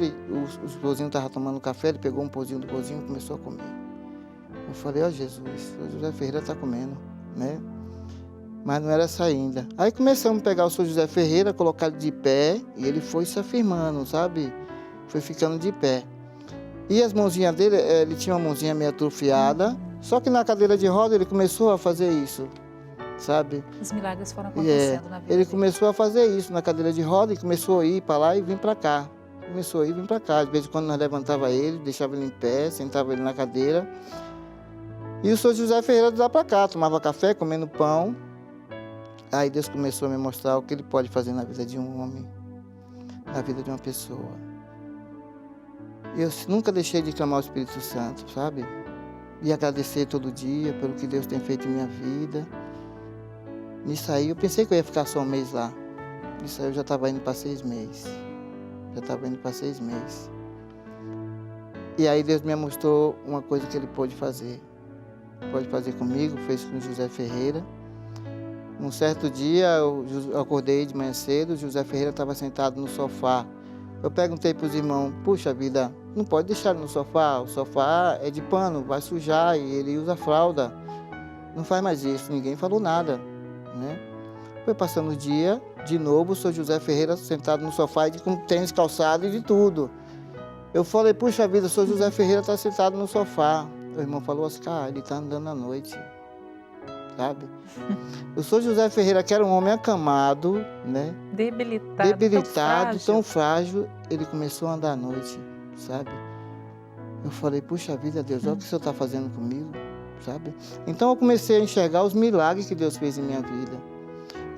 os vozinhos estavam tomando café, ele pegou um pozinho do vozinho e começou a comer. Eu falei, ó Jesus, o José Ferreira está comendo, né? Mas não era essa ainda. Aí começamos a pegar o seu José Ferreira, colocar ele de pé, e ele foi se afirmando, sabe? Foi ficando de pé. E as mãozinhas dele, ele tinha uma mãozinha meio atrofiada, só que na cadeira de roda ele começou a fazer isso. sabe? Os milagres foram E acontecendo na vida ele dele. começou a fazer isso na cadeira de roda e começou a ir para lá e vir para cá. Começou a ir e vir para cá. De vez em quando nós levantava ele, deixava ele em pé, sentava ele na cadeira. E o senhor José Ferreira de lá para cá, tomava café, comendo pão. Aí Deus começou a me mostrar o que ele pode fazer na vida de um homem, na vida de uma pessoa. Eu nunca deixei de clamar ao Espírito Santo, sabe? E agradecer todo dia pelo que Deus tem feito em minha vida. Nisso aí, eu pensei que eu ia ficar só um mês lá. Nisso aí eu já estava indo para 6 meses. E aí Deus me mostrou uma coisa que ele pode fazer. Pode fazer comigo, fez com José Ferreira. Um certo dia, eu acordei de manhã cedo, o José Ferreira estava sentado no sofá. Eu perguntei para os irmãos, puxa vida, não pode deixar ele no sofá, o sofá é de pano, vai sujar e ele usa fralda. Não faz mais isso, ninguém falou nada, né? Foi passando o dia, de novo, o senhor José Ferreira sentado no sofá com tênis calçado e de tudo. Eu falei, puxa vida, o senhor José Ferreira está sentado no sofá. O irmão falou, Oscar, ele está andando à noite, sabe? O senhor José Ferreira, que era um homem acamado, né? Debilitado, tão frágil, ele começou a andar à noite, sabe? Eu falei, puxa vida, Deus, olha o que o senhor está fazendo comigo, sabe? Então eu comecei a enxergar os milagres que Deus fez em minha vida.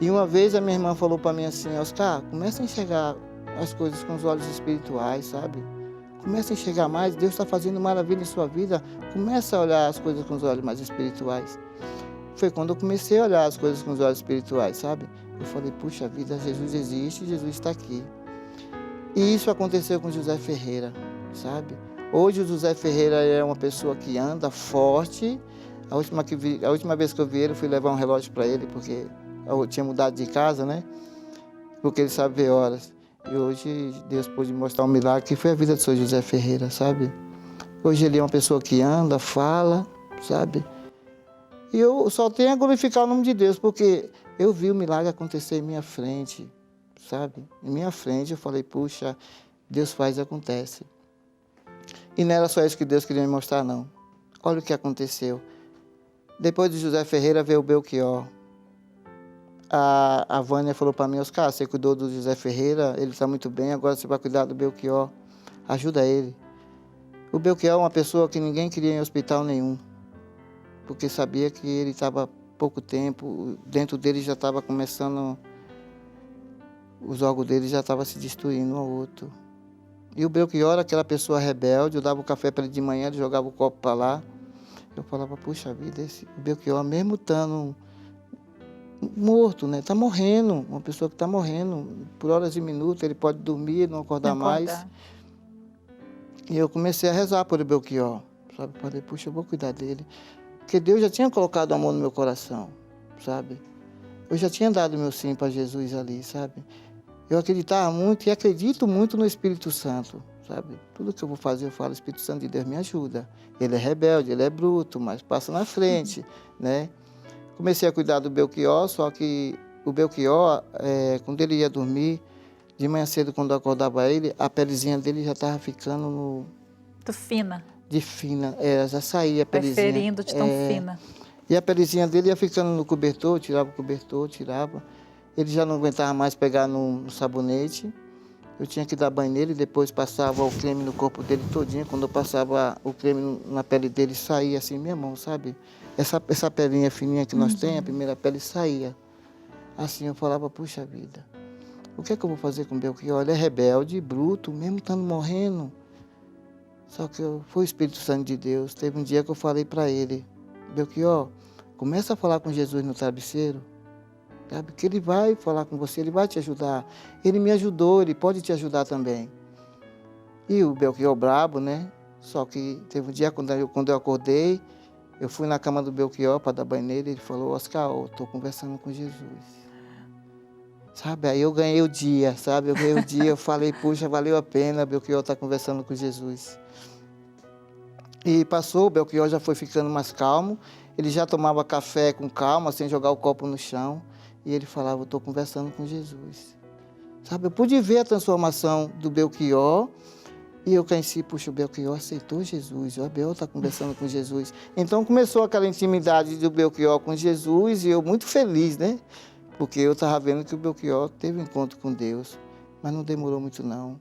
E uma vez a minha irmã falou para mim assim, Oscar, começa a enxergar as coisas com os olhos espirituais, sabe? Começa a enxergar mais, Deus está fazendo maravilha em sua vida, começa a olhar as coisas com os olhos mais espirituais. Foi quando eu comecei a olhar as coisas com os olhos espirituais, sabe? Eu falei, puxa vida, Jesus existe, Jesus está aqui. E isso aconteceu com José Ferreira, sabe? Hoje o José Ferreira é uma pessoa que anda forte. A última vez que eu vi ele, eu fui levar um relógio para ele, porque eu tinha mudado de casa, né? Porque ele sabe ver horas. E hoje Deus pôde mostrar um milagre, que foi a vida do senhor José Ferreira, sabe? Hoje ele é uma pessoa que anda, fala, sabe? E eu só tenho a glorificar o nome de Deus, porque eu vi o milagre acontecer em minha frente, sabe? Em minha frente eu falei, puxa, Deus faz e acontece. E não era só isso que Deus queria me mostrar, não. Olha o que aconteceu. Depois de José Ferreira veio o Belchior. A Vânia falou para mim, Oscar, você cuidou do José Ferreira, ele está muito bem, agora você vai cuidar do Belchior. Ajuda ele. O Belchior é uma pessoa que ninguém queria em hospital nenhum, porque sabia que ele estava há pouco tempo, dentro dele já estava começando, os órgãos dele já estavam se destruindo um ao outro. E o Belchior, aquela pessoa rebelde, eu dava o café para ele de manhã, ele jogava o copo para lá. Eu falava, puxa vida, o Belchior, mesmo estando morto, né? Está morrendo, uma pessoa que está morrendo, por horas e minutos, ele pode dormir, não acordar mais. E eu comecei a rezar por o Belchior, sabe? Falei, puxa, eu vou cuidar dele. Porque Deus já tinha colocado amor no meu coração, sabe? Eu já tinha dado meu sim para Jesus ali, sabe? Eu acreditava muito e acredito muito no Espírito Santo, sabe? Tudo que eu vou fazer, eu falo, Espírito Santo de Deus me ajuda. Ele é rebelde, ele é bruto, mas passa na frente, né? Comecei a cuidar do Belchior, só que o Belchior, quando ele ia dormir, de manhã cedo, quando eu acordava ele, a pelezinha dele já estava ficando Muito fina. De fina, já saía a pelezinha. Vai ferindo de tão fina. E a pelezinha dele ia ficando no cobertor, tirava o cobertor, tirava. Ele já não aguentava mais pegar no sabonete. Eu tinha que dar banho nele, depois passava o creme no corpo dele todinho. Quando eu passava o creme na pele dele, saía assim, minha mão, sabe? Essa pelinha fininha que nós temos, a primeira pele saía. Assim eu falava, puxa vida, o que é que eu vou fazer com o Belchior? Ele é rebelde, bruto, mesmo estando morrendo. Só que foi o Espírito Santo de Deus. Teve um dia que eu falei para ele, Belchior, começa a falar com Jesus no travesseiro, sabe? Que ele vai falar com você, ele vai te ajudar. Ele me ajudou, ele pode te ajudar também. E o Belchior brabo, né? Só que teve um dia quando eu acordei, eu fui na cama do Belchior para dar banho nele, ele falou, Oscar, eu estou conversando com Jesus. Sabe, aí eu ganhei o dia, sabe? Eu ganhei o dia, eu falei, puxa, valeu a pena, o Belchior está conversando com Jesus. E passou, o Belchior já foi ficando mais calmo, ele já tomava café com calma, sem jogar o copo no chão, e ele falava, eu estou conversando com Jesus. Sabe, eu pude ver a transformação do Belchior, E eu caí em si, puxa, o Belchior aceitou Jesus, o Abel está conversando com Jesus. Então começou aquela intimidade do Belchior com Jesus e eu muito feliz, né? Porque eu estava vendo que o Belchior teve um encontro com Deus, mas não demorou muito não.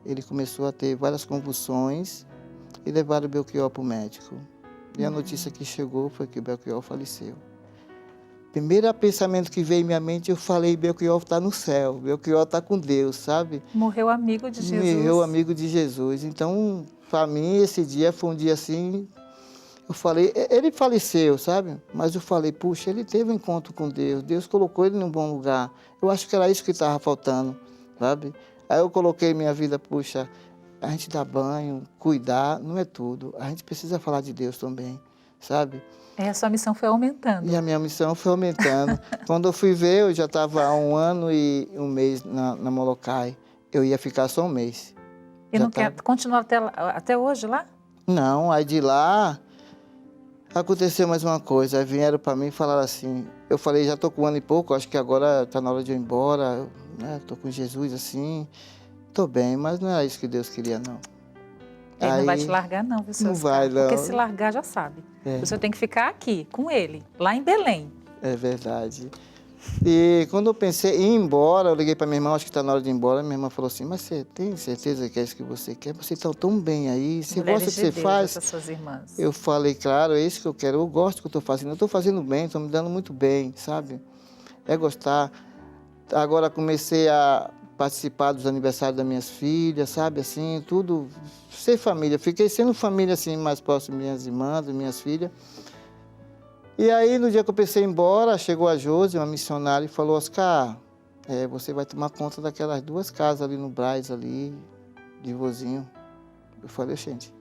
Ele começou a ter várias convulsões e levaram o Belchior para o médico. E a notícia que chegou foi que o Belchior faleceu. Primeiro pensamento que veio em minha mente, eu falei, Belchior está no céu, Belchior está com Deus, sabe? Morreu amigo de Jesus. Morreu amigo de Jesus. Então, para mim, esse dia foi um dia assim, eu falei, ele faleceu, sabe? Mas eu falei, puxa, ele teve um encontro com Deus, Deus colocou ele num bom lugar. Eu acho que era isso que estava faltando, sabe? Aí eu coloquei minha vida, puxa, a gente dá banho, cuidar, não é tudo. A gente precisa falar de Deus também, sabe? A sua missão foi aumentando. E a minha missão foi aumentando. Quando eu fui ver, eu já estava há 1 ano e 1 mês na Molokai. Eu ia ficar só 1 mês. E não quer continuar até hoje lá? Não, aí de lá aconteceu mais uma coisa. Aí vieram para mim e falaram assim, eu falei, já estou com 1 ano e pouco, acho que agora está na hora de eu ir embora, né? Estou com Jesus assim, estou bem, mas não era isso que Deus queria, não. Ele não vai te largar não, viu, seu Não Oscar? vai, não. Porque se largar já sabe. É. Você tem que ficar aqui, com ele, lá em Belém. É verdade. E quando eu pensei em ir embora, eu liguei para minha irmã, acho que está na hora de ir embora. Minha irmã falou assim, mas você tem certeza que é isso que você quer? Você está tão bem aí, você gosta do que você faz? Essas suas irmãs. Eu falei, claro, é isso que eu quero, eu gosto do que eu estou fazendo. Eu estou fazendo bem, estou me dando muito bem, sabe? É gostar. Agora comecei a participar dos aniversários das minhas filhas, sabe? Assim, tudo, ser família. Fiquei sendo família, assim, mais próximo das minhas irmãs, das minhas filhas. E aí, no dia que eu pensei em ir embora, chegou a Josi, uma missionária, e falou, Oscar, você vai tomar conta daquelas 2 casas ali no Brás, ali, de vozinho. Eu falei, gente,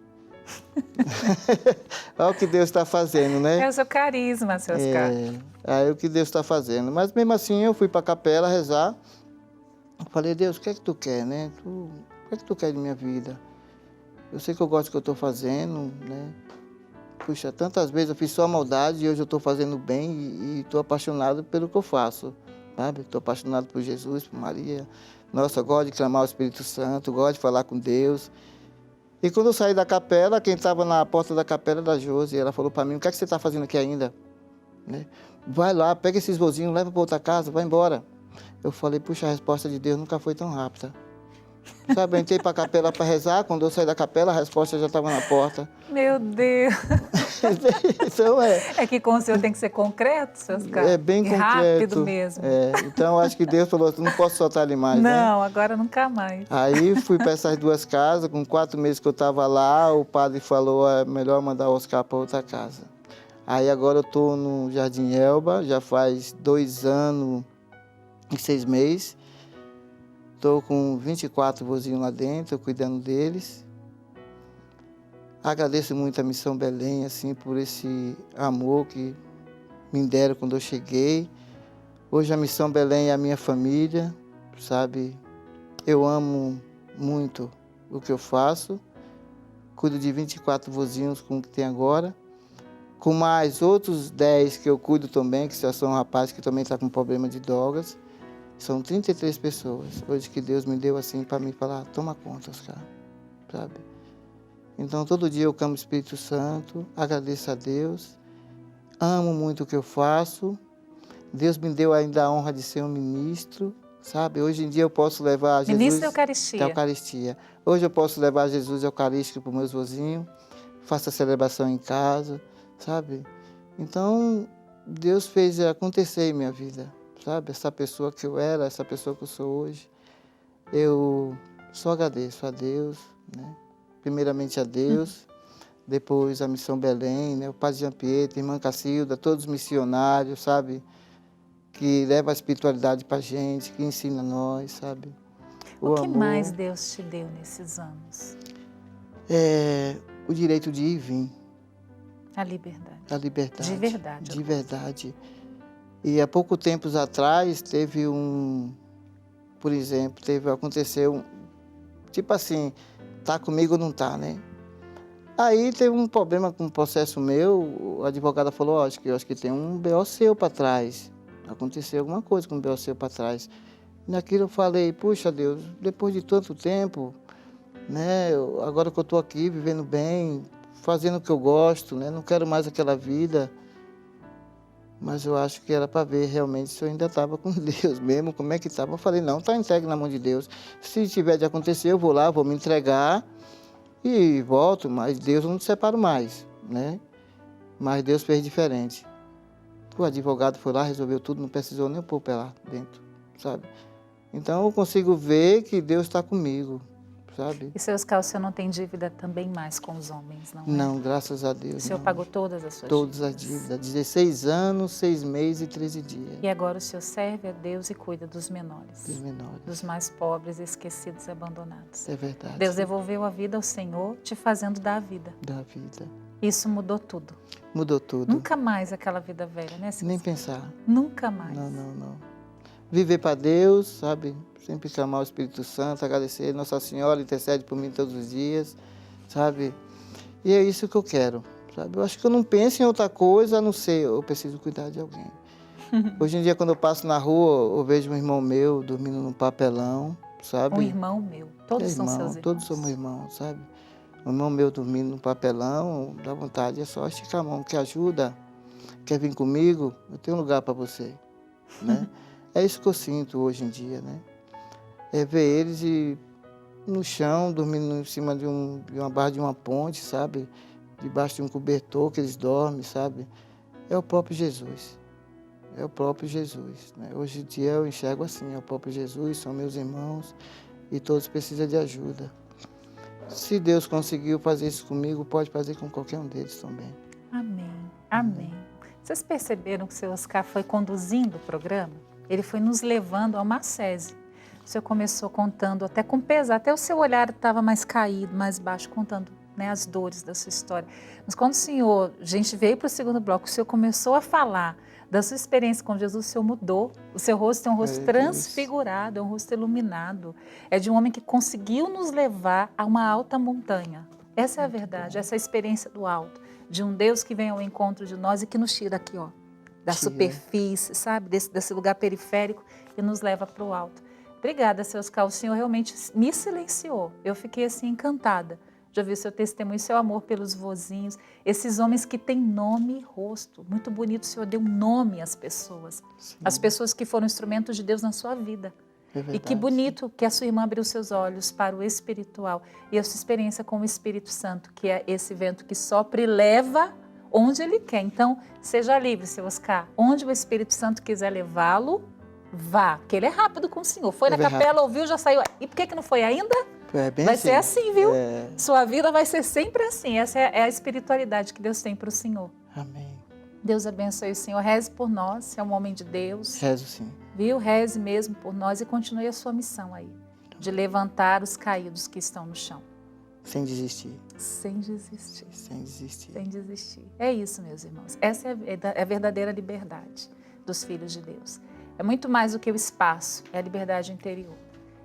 olha o que Deus está fazendo, né? É o seu carisma, seu Oscar. Aí o que Deus está fazendo. Mas mesmo assim, eu fui para a capela rezar. Eu falei, Deus, o que é que tu quer, né? O que é que tu quer de minha vida? Eu sei que eu gosto do que eu estou fazendo, né? Puxa, tantas vezes eu fiz só maldade e hoje eu estou fazendo bem e estou apaixonado pelo que eu faço, sabe? Estou apaixonado por Jesus, por Maria. Nossa, eu gosto de clamar o Espírito Santo, gosto de falar com Deus. E quando eu saí da capela, quem estava na porta da capela era a Josi. Ela falou para mim, o que é que você está fazendo aqui ainda? Né? Vai lá, pega esses vozinhos, leva para outra casa, vai embora. Eu falei, puxa, a resposta de Deus nunca foi tão rápida. Sabe, eu entrei para a capela para rezar, quando eu saí da capela, a resposta já estava na porta. Meu Deus! Então, É que com o senhor tem que ser concreto, seu Oscar? É bem concreto. Rápido mesmo. Então, eu acho que Deus falou, não posso soltar ele mais, não, né? agora nunca mais. Aí, fui para essas 2 casas, com 4 meses que eu estava lá, o padre falou, é melhor mandar o Oscar para outra casa. Aí, agora eu estou no Jardim Elba, já faz 2 anos e 6 meses. Estou com 24 vozinhos lá dentro, cuidando deles. Agradeço muito a Missão Belém, assim, por esse amor que me deram quando eu cheguei. Hoje a Missão Belém é a minha família, sabe? Eu amo muito o que eu faço. Cuido de 24 vozinhos com o que tem agora. Com mais outros 10 que eu cuido também, que já são rapazes que também estão com problema de drogas. São 33 pessoas, hoje que Deus me deu assim para mim falar, toma conta, Oscar, sabe? Então, todo dia eu clamo o Espírito Santo, agradeço a Deus, amo muito o que eu faço, Deus me deu ainda a honra de ser um ministro, sabe? Hoje em dia eu posso levar Jesus... Ministro da Eucaristia. Da Eucaristia. Hoje eu posso levar Jesus Eucarístico para os meus vozinhos, faço a celebração em casa, sabe? Então, Deus fez acontecer em minha vida. Sabe, essa pessoa que eu era, essa pessoa que eu sou hoje, eu só agradeço a Deus, né? Primeiramente a Deus, depois a Missão Belém, né? O Padre Jean Pietro, a Irmã Cacilda, todos os missionários, sabe, que levam a espiritualidade para a gente, que ensina a nós, sabe. O que amor. mais Deus te deu nesses anos? O direito de ir e vir. A liberdade. A liberdade. De verdade. De verdade. E há pouco tempo atrás teve por exemplo, aconteceu, tipo assim, tá comigo ou não tá, né? Aí teve um problema com o processo meu, a advogada falou, eu acho que tem um BO seu para trás. Aconteceu alguma coisa com o BO seu para trás. Naquilo eu falei, puxa Deus, depois de tanto tempo, né? Agora que eu estou aqui vivendo bem, fazendo o que eu gosto, né? Não quero mais aquela vida. Mas eu acho que era para ver realmente se eu ainda estava com Deus mesmo, como é que estava. Eu falei, não, está entregue na mão de Deus. Se tiver de acontecer, eu vou lá, vou me entregar e volto, mas Deus eu não separo mais, né? Mas Deus fez diferente. O advogado foi lá, resolveu tudo, não precisou nem pôr o pé lá dentro, sabe? Então eu consigo ver que Deus está comigo, sabe? E, seu Oscar, o senhor não tem dívida também mais com os homens, não é? Não, graças a Deus. O senhor não. pagou todas as suas Todas dívidas? as dívidas. 16 anos, 6 meses e 13 dias. E agora o senhor serve a Deus e cuida dos menores. Dos menores. Dos mais pobres, esquecidos e abandonados. É verdade. Deus devolveu a vida ao Senhor, te fazendo dar a vida. Da vida. Isso mudou tudo. Mudou tudo. Nunca mais aquela vida velha, né, seu Nem Oscar? pensar. Nunca mais. Não. Viver para Deus, sabe? Sempre clamar o Espírito Santo, agradecer. Nossa Senhora intercede por mim todos os dias, sabe? E é isso que eu quero, sabe? Eu acho que eu não penso em outra coisa a não ser eu preciso cuidar de alguém. Hoje em dia, quando eu passo na rua, eu vejo um irmão meu dormindo num papelão, sabe? Um irmão meu. Todos são seus irmãos. Todos somos irmãos, sabe? Um irmão meu dormindo num papelão, dá vontade, é só esticar a mão, quer ajuda? Quer vir comigo? Eu tenho um lugar para você, né? É isso que eu sinto hoje em dia, né? É ver eles no chão, dormindo em cima de uma barra de uma ponte, sabe? Debaixo de um cobertor que eles dormem, sabe? É o próprio Jesus. É o próprio Jesus, né? Hoje em dia eu enxergo assim, é o próprio Jesus, são meus irmãos e todos precisam de ajuda. Se Deus conseguiu fazer isso comigo, pode fazer com qualquer um deles também. Amém. Amém. Vocês perceberam que o seu Oscar foi conduzindo o programa? Ele foi nos levando a uma sese. O senhor começou contando até com pesar, até o seu olhar estava mais caído, mais baixo, contando, né, as dores da sua história. Mas quando a gente veio para o segundo bloco, o senhor começou a falar da sua experiência com Jesus, o senhor mudou. O seu rosto é um rosto transfigurado, é um rosto iluminado. É de um homem que conseguiu nos levar a uma alta montanha. Essa é a verdade, essa é a experiência do alto. De um Deus que vem ao encontro de nós e que nos tira aqui, ó, da superfície, sabe? Desse lugar periférico e nos leva para o alto. Obrigada, seu Oscar. O senhor realmente me silenciou. Eu fiquei assim encantada de ouvir seu testemunho, seu amor pelos vozinhos, esses homens que têm nome e rosto. Muito bonito, o senhor deu nome às pessoas. Sim. As pessoas que foram instrumentos de Deus na sua vida. É verdade, e que bonito que a sua irmã abriu seus olhos para o espiritual e a sua experiência com o Espírito Santo, que é esse vento que sopra e leva onde ele quer. Então, seja livre, seu Oscar. Onde o Espírito Santo quiser levá-lo, vá, porque ele é rápido com o senhor. Foi na capela, ouviu, já saiu. E por que não foi ainda? Vai ser assim, viu? Sua vida vai ser sempre assim. Essa é a espiritualidade que Deus tem para o senhor. Amém. Deus abençoe o senhor. Reze por nós, você é um homem de Deus. Rezo sim. Viu? Reze mesmo por nós e continue a sua missão aí, de levantar os caídos que estão no chão. Sem desistir. Sem desistir. Sem desistir. Sem desistir. É isso, meus irmãos. Essa é a verdadeira liberdade dos filhos de Deus. É muito mais do que o espaço, é a liberdade interior.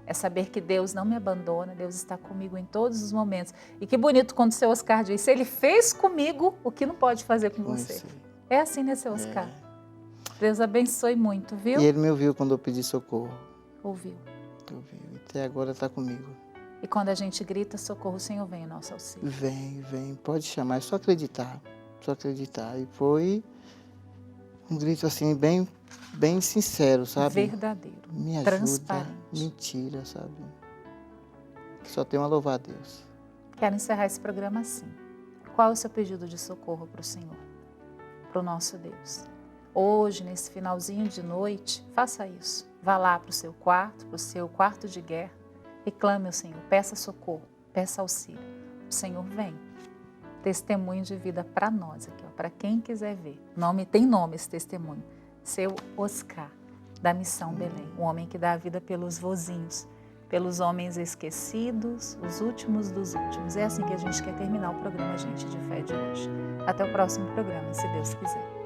É saber que Deus não me abandona, Deus está comigo em todos os momentos. E que bonito quando o seu Oscar diz, ele fez comigo o que não pode fazer com você. É assim, né, seu Oscar? Deus abençoe muito, viu? E ele me ouviu quando eu pedi socorro. Ouviu. Ouviu. Até agora está comigo. E quando a gente grita socorro, o Senhor vem em nosso auxílio. Vem. Pode chamar, é só acreditar. Só acreditar. E foi um grito assim, bem sincero, sabe? Verdadeiro. Me ajuda. Transparente. Mentira, sabe? Só tenho a louvar a Deus. Quero encerrar esse programa assim. Qual é o seu pedido de socorro para o Senhor? Para o nosso Deus. Hoje, nesse finalzinho de noite, faça isso. Vá lá para o seu quarto de guerra e clame ao Senhor. Peça socorro, peça auxílio. O Senhor vem. Testemunho de vida para nós aqui, para quem quiser ver. Tem nome esse testemunho. Seu Oscar, da Missão Belém. Um homem que dá a vida pelos vozinhos, pelos homens esquecidos, os últimos dos últimos. É assim que a gente quer terminar o programa Gente de Fé de hoje. Até o próximo programa, se Deus quiser.